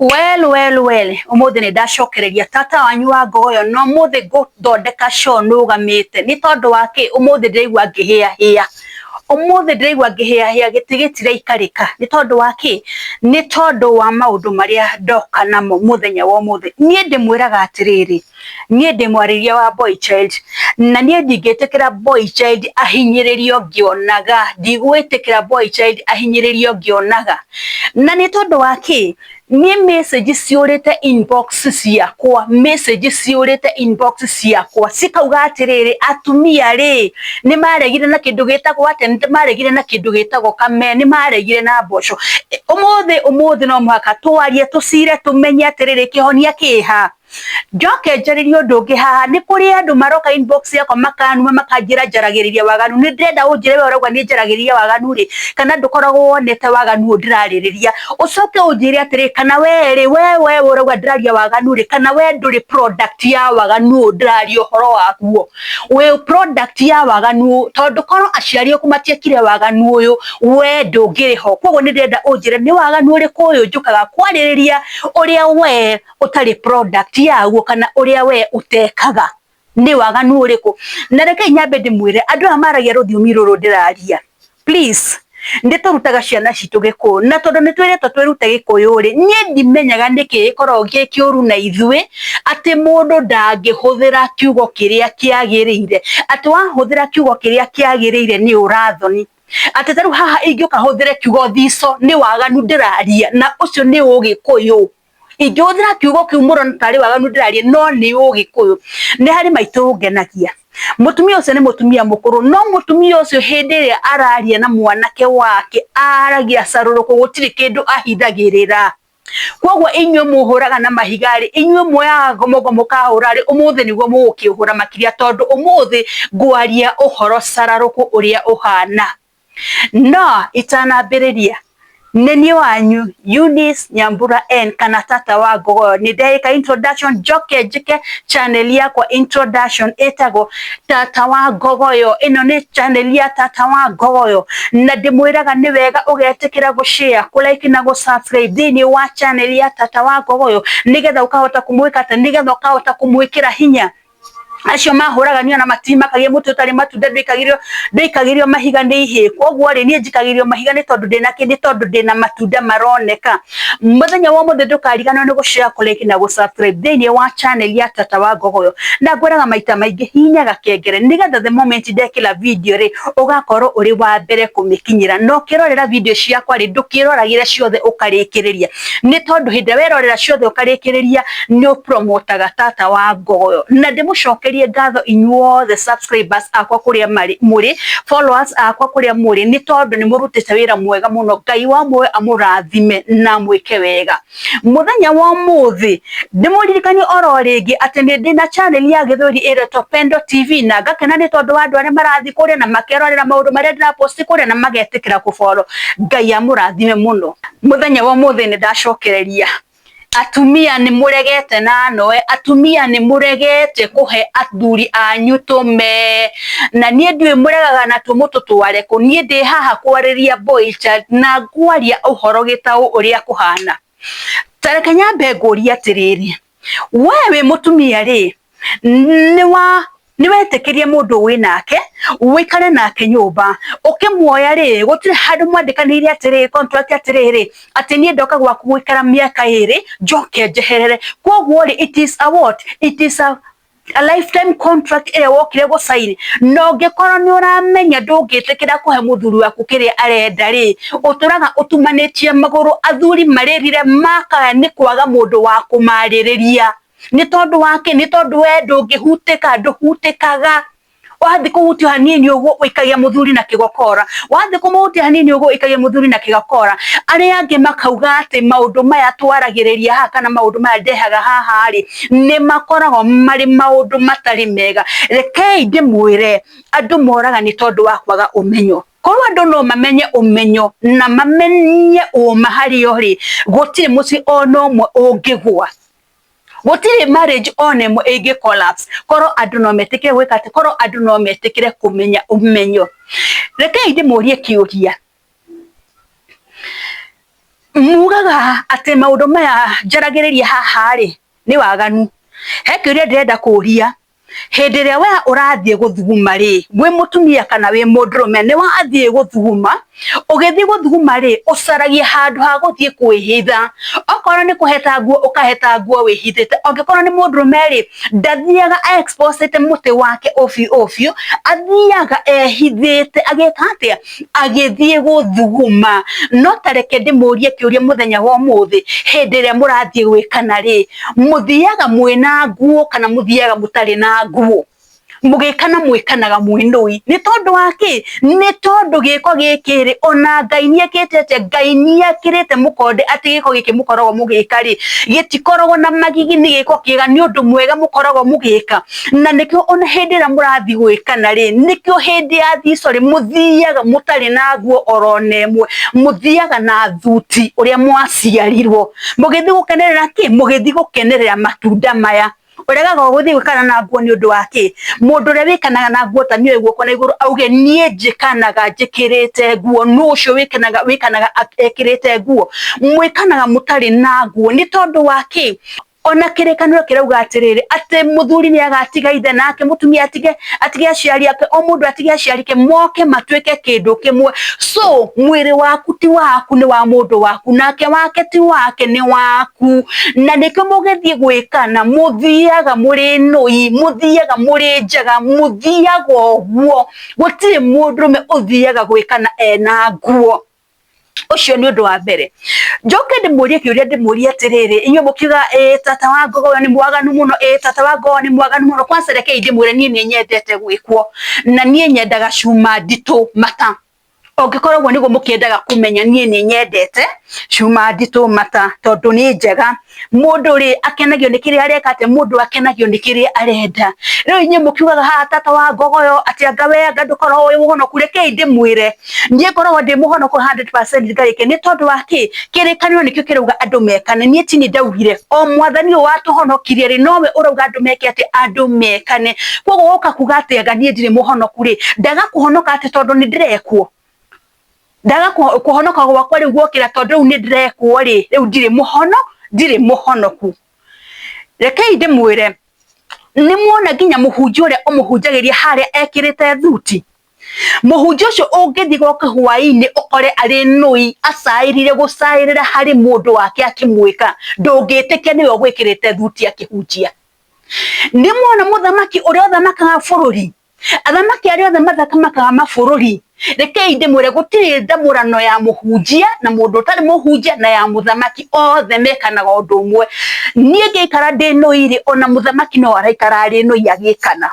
Well, umuthi ni ndacokereria tata wanyu wa ngoyo no muthi guthondeka show nugamite ni tondu wake umuthi ndirigwa ngihia umuthi ndirigwa ngihia gitigitire ikarika ni tondu wake ni tondu wa maundu maria ndoka namo muthenya wa umuthi nie ndimwiraga atiriri nie ndimwariria wa boy child na nie ndingitikira boy child ahinyiririo ngionaga ndigwitikira boy child ahinyiririo ngionaga na ni tondu wake ni message ciurite inbox ciakwa cikauga atiriri atumia ri ni maregire na kindu gitagwo ate ni maregire na kindu gitagwo kame ni maregire na mboco umuthi no muhaka twarie tucire tumenye atiriri kihonia kiha njoke njaririe undu ungi haha ni kuri andu maroka inbox yakwa makanuma makanjira njaragiriria waganu ni ndirenda unjire we urauga ni njaragiriria waganu ri kana ndukoragwo wonete waganu ndiraririria ucoke unjire atiri kana we urauga ndiraria waganu ri kana we nduri product ya waganu ndiraria uhoro waguo we product ya waganu tondu korwo aciari aku matiekire waganu uyu we ndungiriho koguo ni ndirenda unjire ni waganu uriku uyu njukaga kwaririria uria we utari product yaguo kana uria we utekaga ni waganu uriku na reke nyambe ndimwire andu amaragia ruthiumi ruru ndiraria please nditurutaga ciana citu giku na tondu nitwiretwo twirute gikuyu ri nie ndimenyaga niki gikorwo gikiuru na ithui ati mundu ndangihuthira kiugo kiria kiagirire ati wahuthira kiugo kiria kiagirire ni urathoni ati taru haha ingioka huthire kiugo thico ni waganu ndiraria na ucio ni ugikuyu ingiuthira kiugo kiu murona tari waganu ndiraria no ni ugikuyu ni hari maitu ngenagia mutumia ucio ni mutumia mukuru no mutumia ucio hindi ria araria na mwanake wake aragia saruruko gutiri kindu ahithagirira koguo inyuĩ muhuraga na mahigari inyuĩ moyaga gomogomo kahurari umuthi niguo mugukihura makiria tondu umuthi ngwaria uhoro sararuko uria uhana no itanambiriria neni wanyu Eunice Nyambura N kana tata wa ngogoyo ni ndeka introduction njoke njike channel yakwa introduction etago tata wa ngogoyo ino ni channel ya tata wa ngogoyo na ndimwiraga ni wega ugetikira gushare kulike na gusubscribe thini wa channel ya tata wa ngogoyo nigetha ukahota kumwika ta nigetha ukahota kumwikira hinya acio mahuraga niona matima kagie mutu tari matunda ndikagirio mahiga ni ihe koguo ri ni njikagirio mahiga ni tondu ndina kindi tondu ndina matunda maroneka muthenya wa muthe ndukariganwo ni gushare kulike na gusubscribe thini wa channel ya tata wa ngogoyo na ngwiraga maita maingi hinyaga kengere nigetha the moment ndekila video ri ugakorwo uri wa mbere kumikinyira no kirorera video ciakwa ri ndukiroragire ciothe ukarikiriria ni tondu hindi werorera ciothe ukarikiriria ni upromotaga tata wa ngogoyo na ndimucoke ngatho inyuothe subscribers akwa kuria muri followers akwa kuria muri ni tondu ni murutite wira mwega muno Ngai wa mwe amurathime na mwike wega muthenya wa muthi ndimuririkani oro ringi ati ndina channel ya Githuri iretwo Pendo TV na ngakena ni tondu wa andu aria marathi kuria na makerorera maundu maria ndira post kuria na magetikira kufollow Ngai amurathime muno muthenya wa muthi ni ndacokereria atumia ni muregete na noe atumia ni muregete kuhe athuri anyu tume na nie ndui muregaga na tumutu tware ku nie ndi haha kwariria boy child na ngwaria uhoro gitau uria kuhana tareka nyambe nguria atiriri wewe mutumia ri niwetekerie mundu winake wikare nake nyumba ukimwoya ri gutire handu mwandikanire atiri contract atiriri ati nie ndoka gwaku gwikara miaka iri njoke njeherere koguo ri it is a lifetime contract ere wokire go sign no ngekoro ni uramenya ndungitikira kuhe muthuri waku kiria arenda ri uturaga utumanitie maguru athuri maririre maka ni kwaga mundu wa kumaririria ni tondu wake ni tondu we ndungihuteka nduhutekaga wathi kuhuti hanini uguo uikagia muthuri na kigokora wathi kumuhuti hanini uguo uikagia muthuri na kigokora aria angi makauga ati maundu maya twaragiriria ha kana maundu maya ndehaga haha ri ni makoragwo mari maundu matari mega rekei ndimwire andu moraga ni tondu wa kwaga umenyo korwo andu no mamenye umenyo na mamenye uma hario ri gutire muci ono mwe ungigwa gutire marriage onemo ege collapse koro andu no metikire gwikate koro andu no metikire kumenya umenyo reke ndi murie kiuria mugaga ate maundu maya jaragiriria haha ri ni waganu he kiuria ndirenda kuria hindi ria we urathie guthuguma ri gwi mutumia kana wi mundurume ni wathie guthuguma ugithie guthuguma ri ucaragie handu ha guthie kwihitha okorwo ni kuheta nguo ukaheta nguo wihithite ongikorwo ni mundurume ri ndathiaga exposite muti wake ofio athiaga ehithite ageka atia agithie guthuguma no tareke ndimurie kiuria muthenya wa umuthi hindi ria murathie gwikana ri muthiaga mwina nguo kana muthiaga mutari na nguo mugikana mwikanaga mwinui ni tondu wake ni tondu giko gikiri ona Ngai niekitete Ngai niekirite mukonde ati giko giki mukorogo mugika ri gitikorogwo na magigi ni giko kiega ni undu mwega mukorogo mugika na nikio ona hindi ra murathi gwikana ri nikio hindi ya thico ri muthiaga mutari na nguo oronemwe muthiaga na thuti uria mwaciarirwo mugithi gukenerera ki mugithi gukenerera matunda maya uregaga guthii gwikana na nguo ni undu wake mundu ria wikanaga na nguo ta niwe guoko na iguru auge nie njikanaga njikirite nguo no ucio wikanaga ekirite nguo mwikanaga mutari na nguo ni tondu wake ona kirekaniro kirauga atiriri ati muthuri ni agatiga ithe nake mutumia atige aciari ake o mundu atige aciari ke moke matweke kindu kimwe so mwiri waku ti waku ni wa mundu waku nake wake ti wake ni waku na nikio mugithie gwikana muthiaga muri noi muthiaga muri njaga muthiaga guo gutire mundurume uthiaga gwikana ena nguo ucio ni undu wa mbere njoke ndimurie kiuria ndimurie atiriri inyo mukiuga tata wa gogo ni mwaganu muno tata wa gogo ni mwaganu muno kwanza reke ndimwire nie ni nyendete gwikwo na nie nyendaga cuma ndito mata ongikorwo niguo mukiendaga kumenya nie ni nyendete cuma ndito mata tondu ni njega mundu ri akenagio ni kiria areka ate mundu akenagio ni kiria arenda riu inye mukiugaga ha tata wa gogo yo ati angawe ndukorwo wi muhonoku reke ndimwire nie korwo ndi muhonoku 100% ngarike ni tondu wake kirekanio nikio kirauga andu mekane nie tini ndaugire o mwathani watuhonokirie ri nowe urauga andu meke ati andu mekane koguo uka kuga ati anga nie ndire muhonoku ri ndaga kuhonoka ati tondu ni ndirekwo ndaga kuhonoka gwakwa ri guokira tondu ni ndirekwo ri riu ndire muhonoku reke ndimwire ni muona nginya muhunjia uria umuhunjagiria haria ekirite thuti muhunjia ucio ungithi goka hwaini ukore ari noi acairire gucairira hari mundu wake akimwika ndungitikia niwe gwikirite thuti akihunjia ni muona muthamaki uria uthamakaga bururi athamaki aria othe mathamakaga mabururi reke ndimwire gutiri ndamurano ya muhunjia na mundu utari muhunjia na ya muthamaki othe mekanaga undu umwe nie ngikara ndi noiri ona muthamaki no araikara ari noi agikana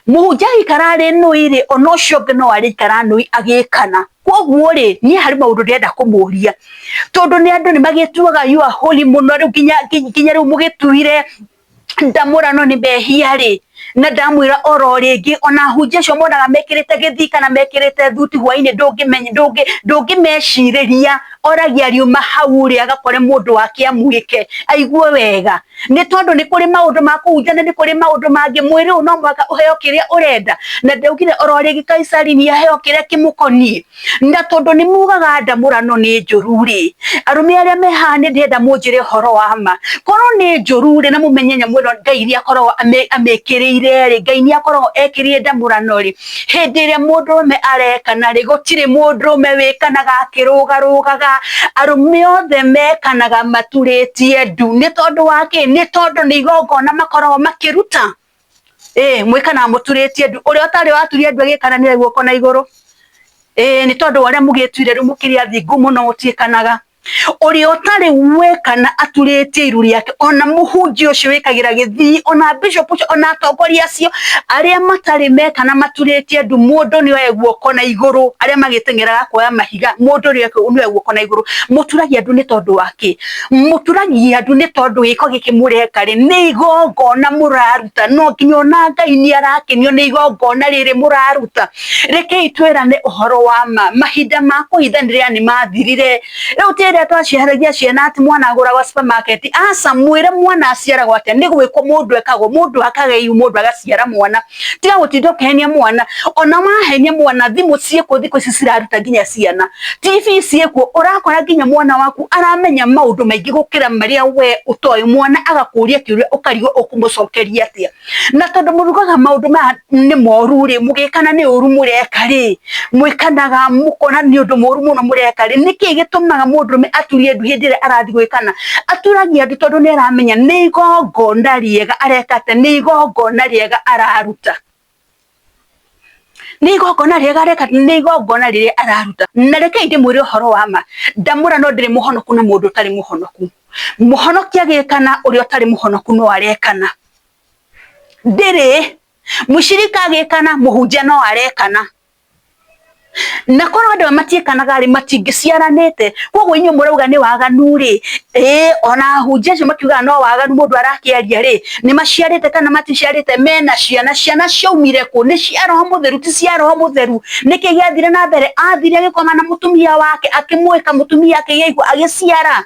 muhunjia ikara ri noiri ona ucio no araikara noi agikana koguo ri nie hari maundu ndenda kumuria tondu ni andu ni magituaga you are holy muno riu ginya riu mugituire ndamurano ni behia ri na ndamwira oro ringi ona hunjia cio monaga mekirite githi kana mekirite thuti hwaini ndungimeciriria oragia riuma hau ri agakore mundu wake amwike aigue wega ni tondu ni kuri maundu ma kuhunjia ni kuri maundu mangi mwiri no mwaka uheo kiria urenda na ndaugire oro ringi Kaisari ni aheo kiria kimukoni na tondu ni mugaga ndamurano ni njuru ri arume aria mehane ndenda munjire horo wa ma korwo ni njuru ri na mumenye mwiro Ngai iria korwo amekirire ri Ngai ni akorwo ekirire ndamurano ri hindi iria mundurume arekana ri gutire mundurume wikanaga akirugarugaga arume othe mekanaga maturitie ndu ni tondu wake ni tondu ni igongona makorwo makiruta mwikana muturitie ndu uria utari waturia ndu agikana ni guoko na iguru ni tondu waria mugituire ru mukiria thingu muno utiikanaga uria utari wekana aturitie iru riake ona muhunjia ucio wikagira githi ona bishop ucio ona atongoria acio aria matari mekana maturitie ndu mundu ni we guoko na iguru aria magitengeraga kuoya mahiga mundu ni we guoko na iguru muturagia ndu ni tondu wake muturagia ndu ni tondu giko gikimureka ri ni igongona muraruta no nginya ona Ngai ni arakenio ni igongona riri muraruta reke itwirane uhoro wa mahinda ma kuhithaniria ni mathirire riu ria twaciharagia ciana ati mwana agura wa supermarket asa mwire mwana aciara gwate ni gwiko mundu ekago mundu akageiu mundu agaciara mwana tiga gutinda ukihenia mwana ona wahenia mwana thimu cieko thiko ciciraruta nginya ciana TV cieko urakora nginya mwana waku aramenya maundu maingi gukira maria we utoy mwana agakuria kiuria ukarigo ukumucokeria atia na tondu murugaga maundu ma ni moru ri mugikana ni uru mureka ri mwikanaga mukona ni undu moru muno mureka ri niki gitumaga mundu aturie ndu hindire arathi gwikana aturagia ndu tondu ni aramenya ni igongona riega arekate ni igongona riega araruta ni igongona riega arekate ni igongona riria araruta na reke ndimwire uhoro wa ma ndamura no ndire muhonoku na mundu tari muhonoku muhonokia gikana uri otari muhonoku no arekana ndire mushirika gikana muhunjia no arekana na korwo andu matiekanaga ri matingiciaranite koguo inyu murauga ni waganu ri ona hunjia acio makiuga no waganu mundu arakiaria ri ni maciarite kana maticiarite mena ciana ciaumire ku ni cia roho mutheru ti cia roho mutheru niki giathire na mbere athire gikoma na mutumia wake akimwika mutumia wake yeigua agiciara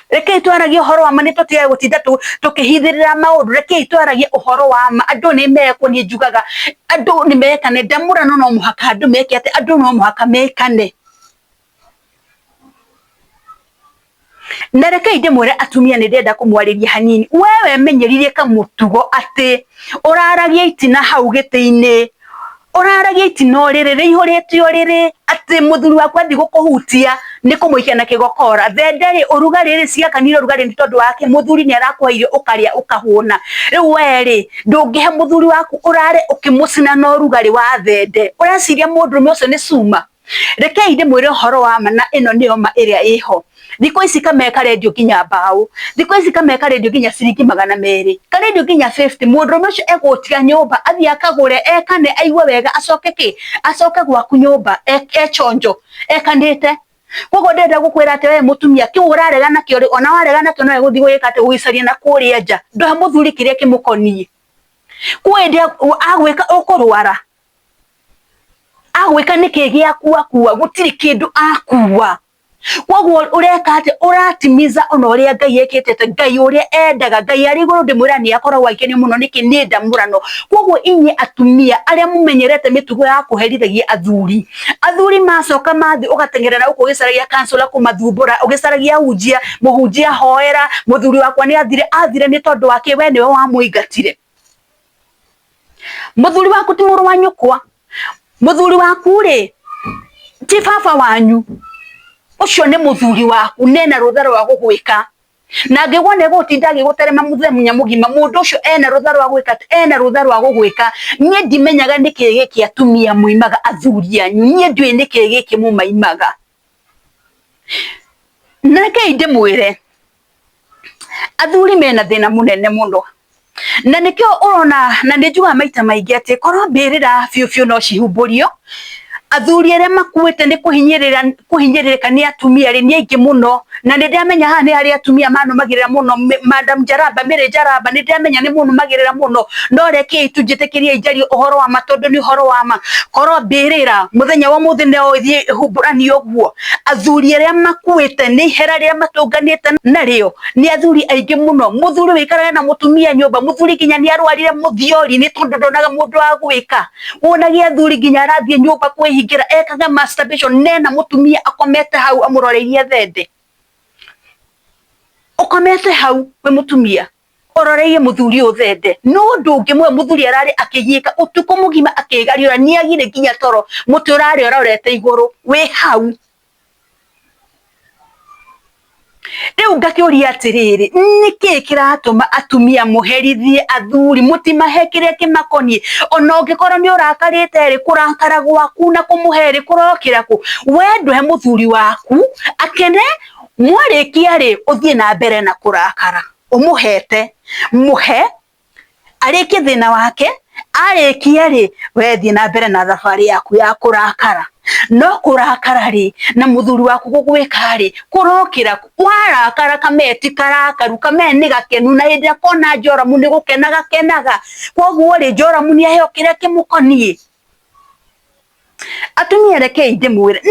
reke twaragie uhoro wa ma ni tutige gutinda tukihithirira maundu reke twaragie uhoro wa ma andu ni meko ni njugaga andu ni mekane ndamura no muhaka andu meke ati andu no muhaka mekane na reke ndimwire atumia ni ndenda kumwariria hanini wewe menyeririe kamutugo ati uraragia itina hau giti-ini uraragia itina riri ihurite riri ati muthuri waku athi gukuhutia ni kumuikia na kigokora thenderi urugari ri ciakanire urugari ni tondu wake muthuri ni arakuhairio ukaria ukahuna riu weri ndungihe muthuri waku urare ukimucina na urugari wa thende ureciria mundurume ucio ni cuma reke ndimwire uhoro wa ma na ino niyo ma iria iho thiko ici kameka radio nginya mbao thiko ici kameka radio nginya ciringi 200 ka radio nginya 50 mundurume ucio egutiga nyumba athi akagure ekane aigwe wega acoke gwaku nyumba echonjo ekanite koguo ndenda gukwira ati we mutumia ki urarega nakio ri ona warega nakio no eguthi gwika ati ugicaria na kuria nja ndoha muthuri kiria kimukonie kwenda agwika ukurwara agwika niki giakua kuwa gutiri kindu akuwa koguo ureka ati uratimiza ona uria Ngai ekitete Ngai uria endaga Ngai ari iguru ndimwira ni akoragwo akene muno niki ni ndamurano koguo inye atumia aria mumenyerete mitugo ya kuherithagia athuri macoka mathi ugatengerera uko gicaragia kansula kumathumbura ugicaragia hunjia muhunjia hoera muthuri wakwa ni athire ni tondu wake we niwe wa muingatire muthuri waku ti muru wa nyukwa muthuri waku ri ti baba wanyu ucio ni muthuri waku nena rutharo wa gugwika na ngigwone gutinda giguterema muthenya mugima mundu ucio ena rutharo wa gwika ena rutharo wa gugwika nie ndimenyaga niki giki atumia muimaga athuri anyu nie ndui niki giki mumaimaga nake ndimwire athuri mena thina munene muno na nikio urona na ndijuga maita maingi ati korwo mbirira fiu no cihumburio athuri aria makuite ni kuhinyiririka ni atumia ri ni aingi muno na ndamenya ha ni ari atumia mano magirira muno Madam Jaramba Mary Jaramba ni ndamenya ni muno magirira muno no reke itujitikirie injari uhoro wa matondu ni uhoro wa ma korwo mbirira muthenya wa muthine othie humburani oguo athuri aria makuite ni hera ria matunganite nario ni athuri aingi muno muthuri wikaraga na mutumia nyumba muthuri kinya ni arwarire muthiori ni tondu ndonaga mundu wa gwika wonagia athuri kinya arathie nyumba kwihingira ekaga masturbation nena mutumia akomete hau amuroreirie thende ukomete hau we mutumia ororeirie muthuri uthende no ndungi mwe muthuri arari akiyika utuko mugima akigariura ni agire kinya toro muti urari ororete iguru we hau riu ngakiuria atiriri niki kiratuma atumia muherithie athuri mutimahekire kimakoni ona ungikorwo ni urakarite ri kurakara gwaku na kumuheri kurokira ku wenduhe muthuri waku akene mwarikia ri uthie na mbere na kurakara umuhete muhe ariki thina wake arikia ri wethie na mbere na thabari yaku ya kurakara no kurakara ri na muthuri waku gugwika ri kurokira warakara kameti karakaru kameni gakenu na hindira kona Joramu ni gukenaga koguo ri Joramu ni aheo kiria kimukonie atumia reke ndimwire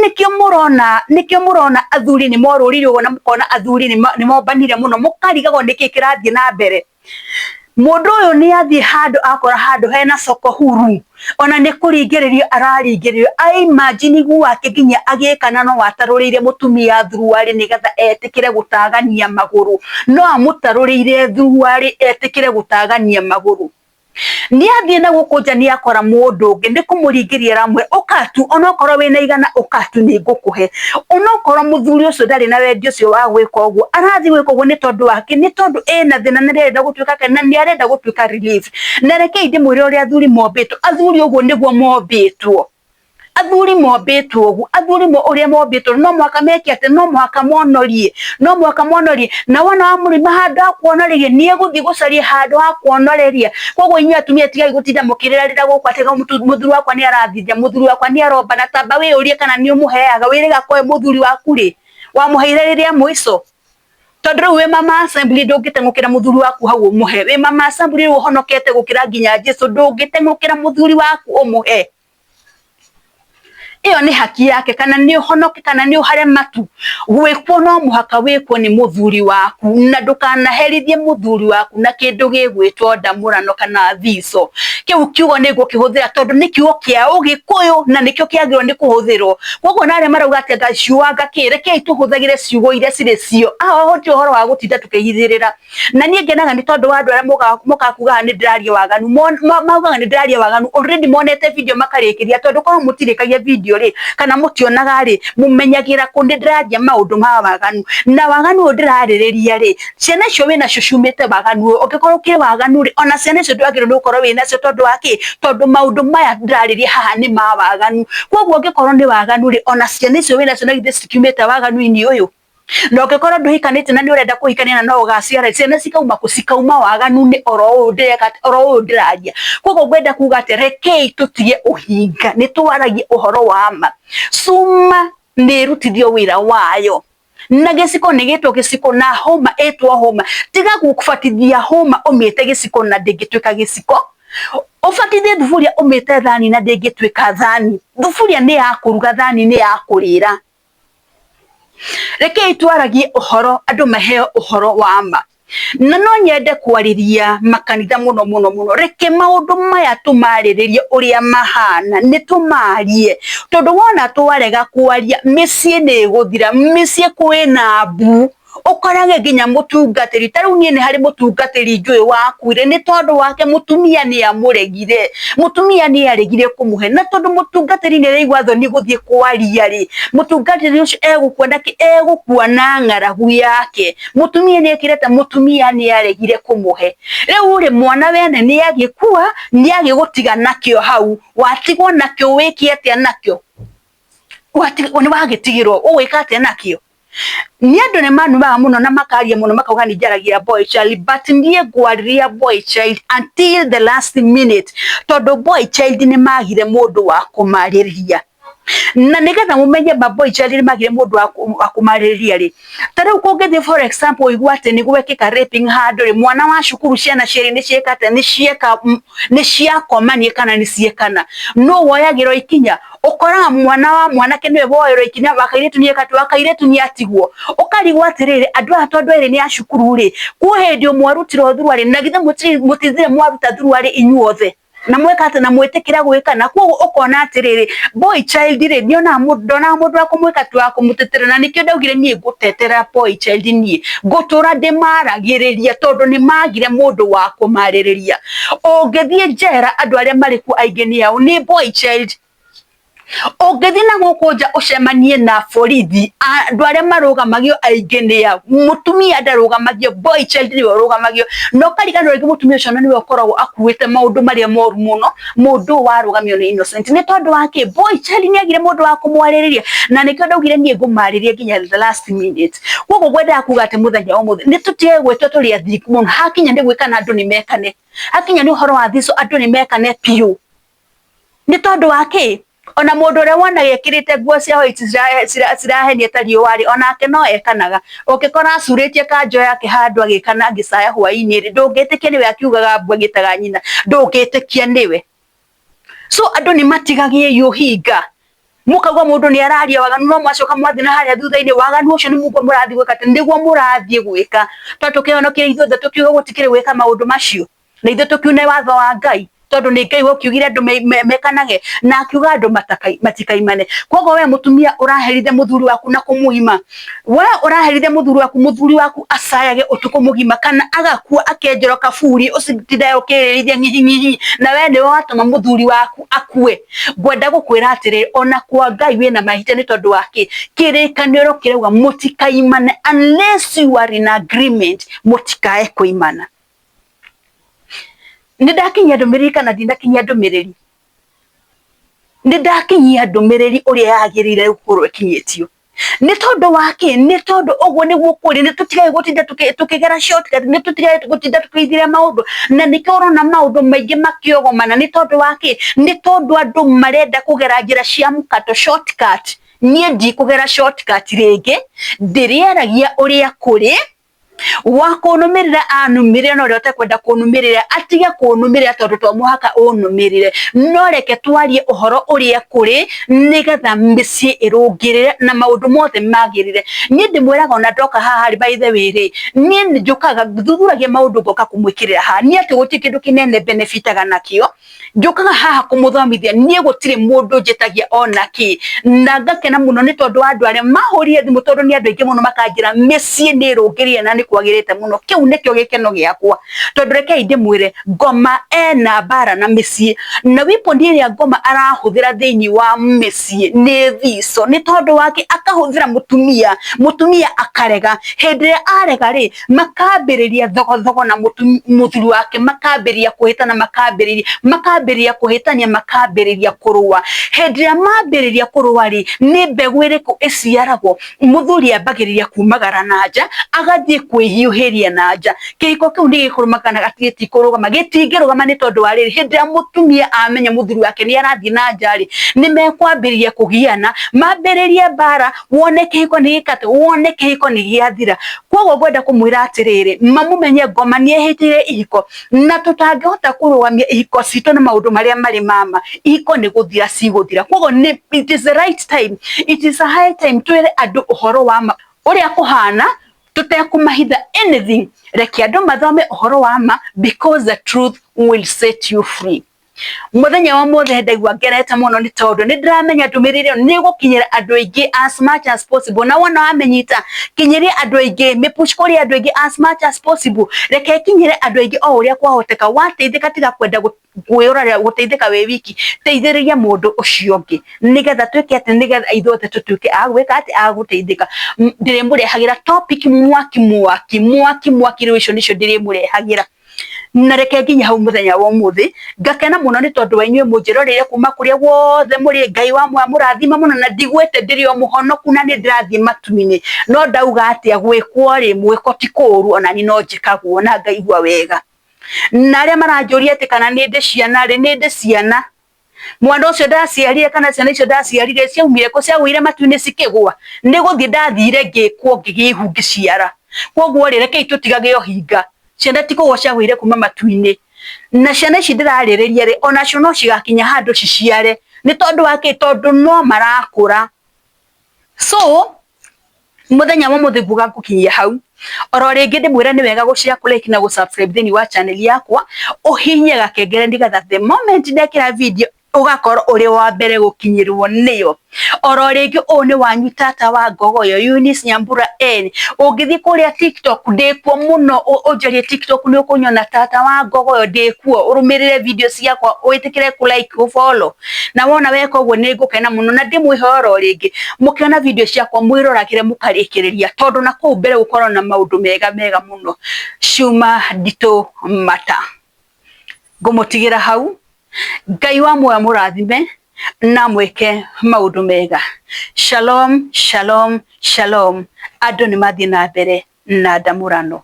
nikio murona athuri ni morurire ugo na mukona athuri ni mombanire muno mukarigagwo niki kirathie na mbere. Mundu uyu ni athie handu akora handu hena soko huru ona ni kuringiririo araringiririo imagine gwake ginya agikana no watarurire mutumia thuruari nigetha etikire gutagania maguru no amutarurire thuruari etikire gutagania maguru. Ni athie na gukunja ni akora mundu ungi ndi kumuringiria ramwe ukatu onokorwo wina igana ukatu ni ngukuhe onokorwo muthuri ucio ndari na wendi ucio wa gwika uguo arathi gwika uguo ni tondu wake ni tondu ena thina ni arenda gutuika kana ni arenda gutuika relief na reke ndimwire uria athuri mombitwo athuri uguo niguo mombitwo athuri mombitwo uguo athuri mo uria mombitwo no mwaka meki ate no mwaka monorie na wana wa muri handu akuonorerie nie guthii gucaria handu ha kuonoreria koguo inyu atumia tigai gutinda mukirira rira guku atega muthuri wakwa ni arathithia muthuri wakwa ni aromba na tamba we urie kana ni umuheaga wiriga koe muthuri waku ri wamuheire riria mwico tondu we mama assembly ndungitengukira muthuri waku hau umuhe we mama assembly uhonokete gukira nginya Jesu ndungitengukira muthuri waku umuhe. Iyo ni haki yake kana ni uhonoke kana ni uhare matu gwikwo no muhaka wikwo ni muthuri waku na ndukanaherithie muthuri waku na kindu gigwitwo ndamurano kana thico kiu kiugo niguo kihuthira tondu ni kiugo kia ugikuyu na nikio kiagirwo ni kuhuthirwo koguo nare marauga ati ngaciuanga kireke tuhuthagire ciugo iria ciri cio hoti uhoro wa gutinda tukihithirira na nie ngenaga ni tondu wa andu aria mukakuga ni ndiraria waganu maugaga ni ndiraria waganu already monete video makarikiria tondu korwo mutirikagia video kana mutionaga ri mumenyagira kundi ndiraria maundu ma waganu na waganu ndiraririria ri ciana cio wina cucumite waganu ugikorwo ki waganu ri ona ciana cio ndwagirwo nukorwo wina cio tondu waki tondu maundu maya ndirariria haha ni ma waganu koguo ugikorwo ni waganu ri ona ciana cio wina cio nagithe cikiumite waganu ini uyu no ugikorwo nduhikanite na ni urenda kuhikania na no ugaciara ciana cikauma waganu ni oro uyu ndiraria koguo ngwenda kuga ati rekei tutige uhinga ni twaragie uhoro wa ma suma ni rutithio wira wayo na giciko ni gitwo giciko na homa etwo homa tiga gukubatithia homa umite giciko na ndingituika giciko ubatithie thufuria umite thani na ndingituika thani thufuria ni ya kuruga thani ni ya kurira. Reke twaragie uhoro andu maheo uhoro wa ma na no nyende kwariria makanitha muno reke maundu maya tumariririe uria mahana ni tumarie tondu wona twarega kwaria micii ni guthira micii kwina mbu ukorage nginya mutungatiri taru nie ni hari mutungatiri njui wakuire ni tondu wake mutumia ni amuregire mutumia ni aregire kumuhe na tondu mutungatiri ni reigwa thoni guthie kwaria ri mutungatiri ucio egukwenda ki egukuona ng'aragu yake mutumia ni ekirete mutumia ni aregire kumuhe riu ri mwana wene ni agikua ni agigutiga nakio hau watigwo nakio wiki atia nakio watigwo ni wagitigirwo uwika atia nakio ni andu ni manumaga muno na makaria muno makauga ni njaragia boy child but nie gwariria boy child until the last minute tondu boy child ni magire mundu wa kumariria na nigetha mumenye ba boy child ni magire mundu wa kumariria ri tariu kungethi for example igwate ni gwekika raping handu ri mwana wa cukuru ciana ciri ni ciekate ni ciakomanie kana ni ciekana no woyagiro ikinya ukora mwanake niwe boyero ikinya bakairetu ni ekatu bakairetu ni atigwo ukarigwa atiriri andu atondu eri ni acukuru ri kuhendio mwarutiro thuruari na githe mutithire mwaruta thuruari inyuothe na mwekate na mwetekira gwikana koguo ukona atiriri boy child ri ndona mundu akumweka tu akumutetera na nikio ndaugire nie gutetera boy child nie gutura ndimaragiriria tondu ni magire mundu wa kumaririria ungethie njera andu aria mari ku aingi ni ao ni boy child ugethi na gukunja ucemanie na borithi andu aria marugamagio aingi ni ao mutumia ndarugamagio boy child ni urugamagio no karigano ringi mutumia ucio niwe ukoragwo akuite maundu maria moru muno mundu warugamio ni innocent ni tondu wake boy child ni agire mundu wa kumwaririria na nikio ndaugire nie ngumariria nginya the last minute koguo gwenda kuga ati muthenya umuthi ni tutie gwetwo turi athiku muno hakinya ndi gwikana andu ni mekane hakinya ni uhoro wa thico andu ni mekane piu ni tondu wake ona mundu ria wona yekirite nguo cia white cirahenia ta riuwari onake no ekanaga ukikora acuritie kanjo yake handu agikana ngicaya hwaini ri ndungitikia niwe akiugaga mbu agitaga nyina ndungitikia niwe so andu ni matigagie yuhinga mukagwa mundu ni araria waganu no mwacoka mwathi na haria thutha-ini waganu ucio ni mugo murathi gwika ndigwo murathi gwika tukionokire ithuothe tukiuga gutikire gwika maundu macio na ithuĩ tukiune watho wa Ngai tondu ni Ngai wokiugire andu mekanage na akiuga andu matikaimane. Koguo we mutumia uraherithia muthuri waku na kumuhima, we uraherithia muthuri waku acayage utuku mugima kana agakua akenjoroka buri ucitindaya ukirithia ngihi na we ni watuma muthuri waku akue. Ngwenda gukwira atiri ona kwa Ngai wina mahita ni tondu wake kirikaniro kirauga mutikaimane unless you are in agreement, mutikae kuimana. Nidakinyia ndumiriri kana ndinakinyia ndumiriri? Nidakinyia ndumiriri uria yagirire gukorwo ikinyitio. Ni tondu wake, ni tondu ogwo niguo kuri, ni tutigae gutinda tukigera shortcut, ni tutigae gutinda tukithira maundu na nikoro na maundu maingi makiogomana. Ni tondu wake, ni tondu andu marenda kugera njira cia mukato shortcut. Nie ndi kugera shortcut ringi, ndirieragia uria kuri wakunumirira anumirire no riote kwenda kunumirira atige kunumirira tondu to muhaka unumirire no reke twarie uhoro uria kuri nigetha micii irungirire na maundu mothe magirire. Nie ndimwiraga ona ndoka haha by the way ri nie njukaga thuthuragia maundu ngoka kumwikirira ha nie ati guti kindu kinene benefitaga nakio njukaga haha kumuthomithia nie gutire mundu njetagia ona ki na ngakena muno ni tondu andu aria mahurire thimu tondu ni andu aingi muno makanjira micii ni irungirire na kwagirite muno kiu nikio gikeno giakwa tondu reke ndimwire Ngoma ena bara na micii na wipondi iria Ngoma arahuthira thiini wa micii ni thico ni tondu wake akahuthira mutumia akarega hindi arega ri makambiriria thogothogo na muthuri wake makambiriria kuhitana makambiriria kuhitania makambiriria kurua hindi mambiriria kurua ri ni mbegu iriku iciaragwo muthuri ambagiriria kumagara nanja agathie kwihiuhiria nanja kihiko kiu ni gikurumagana gatigiti kurugama gitingirugama ni tondu wa riri hindi mutumia amenya muthuri wake ni arathie nanja ri ni mekwambiriria kugiana mambiririe bara wone kihiko ni gikate wone kihiko ni giathira. Koguo ngwenda kumwira atiriri mamumenye Ngoma ni ehitire ihiko na tutangihota kurugamia ihiko citu na maundu maria mari mama ihiko ni guthira ciguthira. Koguo ni it is the right time, it is a high time twire andu uhoro wa uria kuhana tutakumahitha anything. Reke andu mathome uhoro wa ma because the truth will set you free. Muthenya wa mothe ndaigua ngerete muno ni tondu ni ndiramenya ndumiriri ni gukinyira andu aingi as much as possible na wona wamenyita kinyiria andu aingi mipush kuri andu aingi as much as possible. Reke kinyire andu aingi o uria kwahoteka wateithika tiga kwenda gwiyuraria guteithika we wiki teithiriria mundu ucio ungi nigetha twike ati nigetha ithuothe tutuike agwika ati aguteithika. Ndirimurihagira topic mwaki riu icio nicio ndirimurihagira na reke nginya hau muthenya wa umuthi ngakena muno ni tondu wa inyuĩ munjirorire kuma kuria guothe muri Ngai wa murathima muno na ndigwete ndiri o muhonoku na ni ndirathie matu-ini no ndauga atia gwikwo ri mwiko ti kuru ona ni no njikagwo na ngaigua wega. Na aria maranjuria ati kana ni ndi ciana ri ni ndi ciana mwana ucio ndaciarire kana ciana icio ndaciarire ciaumire ko ciagwire matu-ini cikigwa ni guthie ndathire ngikwo ngigihu ngiciara. Koguo ri reke tutigage o hinga ciana tikugwa ciagwire kuma matu-ini na ciana ici ndiraririria ri ona cio no cigakinya handu ciciare ni tondu wake tondu no marakura. So muthenya wa muthi nguga ngukinyia hau oro ringi ndimwira ni wega gushare like na gusubscribe thini wa channel yakwa uhinye gakengere ndigatha the moment ndekira video ugakorwo uri wa mbere gukinyirwo niyo. Oro ringi ni wanyu tata wa Ngogoyo Eunice Nyambura N ungithii kuria TikTok ndikuo muno unjarie TikTok ni ukunyona tata wa Ngogoyo ndikuo urumirire video ciakwa uitikire ku like ku follow na wona weka uguo ni ngukena muno na ndimwihoro ringi mukiona video ciakwa mwiroragire mukarikiriria tondu na ku mbere gukorwo na maundu mega muno ciuma ndito mata ngumutigira hau. Ngai wa muoyo murathime na mweke maundu mega. Shalom, shalom, shalom. Andu ni mathie na mbere na ndamurano.